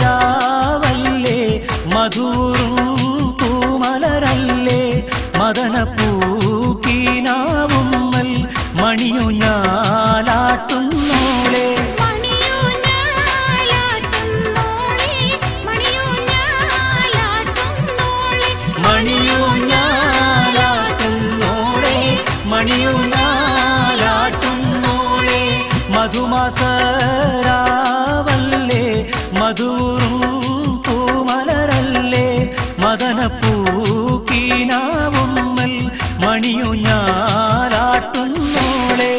മധുമാസരാവല്ലേ മധുറും പൂമലരല്ലേ മദനപ്പൂക്കീനാവുമ്മൽ മണിയൂഞ്ഞാലാട്ടുന്നോളെ മണിയൂഞ്ഞാലാട്ടുന്നോളെ മണിയൂഞ്ഞാലാട്ടുന്നോളെ മധുമാസരാവല്ലേ മധുറും പൂമലരല്ലേ മദനപ്പൂക്കീനാവുമ്മൽ മണിയൂഞ്ഞാലാട്ടുന്നോളെ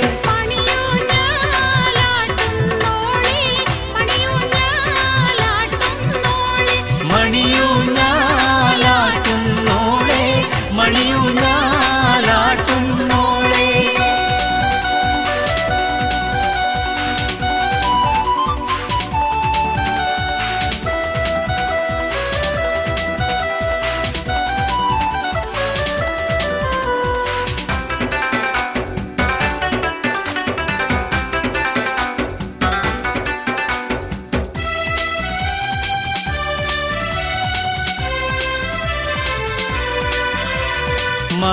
മണിയൂഞ്ഞാലാട്ടുന്നോളെ മണിയൂഞ്ഞാലാട്ടുന്നോളെ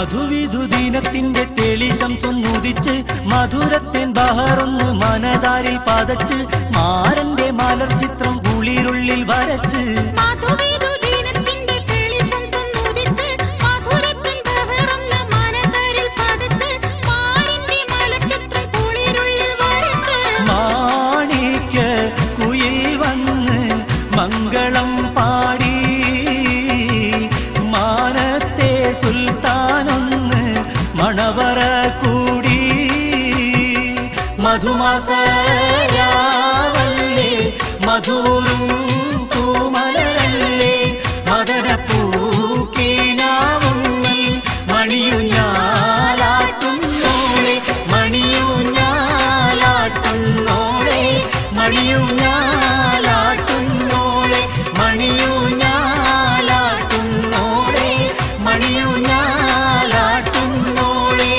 മധുവിധുദിനത്തിന്റെ തെളിശംസൊന്നുദിച്ച് മധുരത്തേൻ ബഹറൊന്ന് മനതാരിൽ പതച്ച് മാരന്റെ മലർചിത്രം കുളിരുള്ളിൽ വരച്ച് മാണിക്യ കുയിൽ വന്ന് മംഗളം പാടി മാനത്തെ സുൽത്താനൊന്ന് മണവറ കൂടി മധുമാസരാവല്ലേ മധുറും പൂമലരല്ലേ മദനപ്പൂക്കീനാവുമ്മൽ മണിയൂഞ്ഞാലാട്ടുന്നോളെ മണിയൂഞ്ഞാലാട്ടുന്നോളെ മണിയൂഞ്ഞാലാട്ടുന്നോളെ മണിയൂഞ്ഞാലാട്ടുന്നോളെ മണിയൂഞ്ഞാലാട്ടുന്നോളെ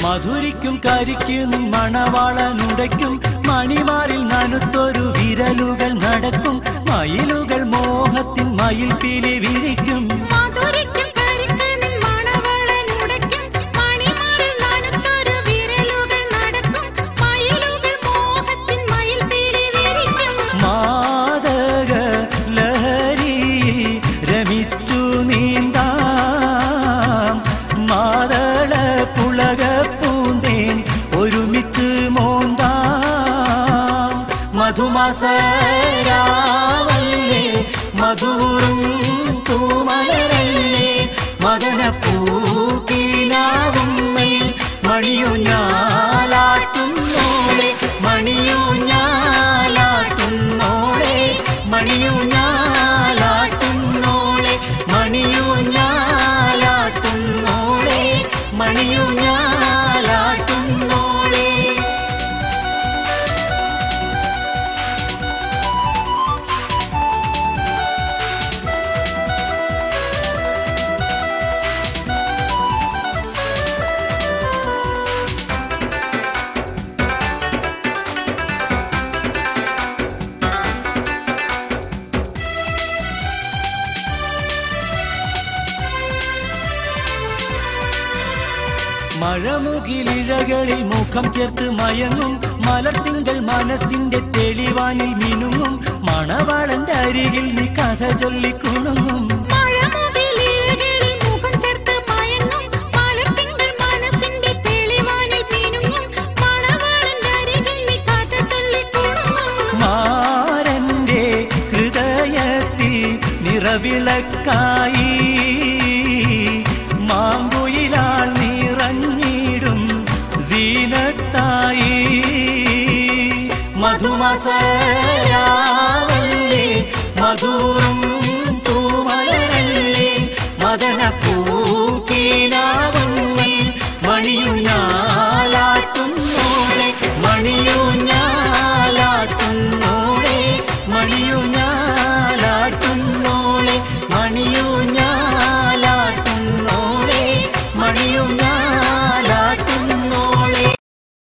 മധുരിക്കും കരിക്ക് നിൻ മണവാളനുടയ്ക്കും മണിമാറിൽ നനുത്തൊരു വിരലുകൾ നടക്കും മയിലുകൾ മോഹത്തിൻ മയിൽ പീലി വിരിക്കും മാദക ലഹരിയിൽ രമിച്ചു നീന്താം മാതള പുളക പൂന്തേൻ ഒരുമിച്ച് മോന്താം മധുമാസരാവല്ലേ മധുറും പൂമലരല്ലേ മദനപ്പൂക്കീനാവുമ്മൽ മണിയൂഞ്ഞാലാട്ടുന്നോളെ മണിയൂഞ്ഞാലാട്ടുന്നോളെ മണിയൂഞ്ഞാലാട്ടുന്നോളെ മണിയൂഞ്ഞാലാട്ടുന്നോളെ മണിയൂഞ്ഞാലാട്ടുന്നോളെ മഴമുകിലിഴകളിൽ മുഖം ചേർത്ത് മയങ്ങും മലർത്തിങ്കൾ മനസ്സിന്റെ തെളിവാനിൽ മിനുങ്ങും മണവാളന്റെ അരികിൽ നീ കഥ ചൊല്ലിക്കുണുങ്ങും മാരന്റെ ഹൃദയത്തിൽ നിറവിളക്കായി മാങ്കുയിലാൽ നിറഞ്ഞിടും സീനത്തായി മധുമാസരാ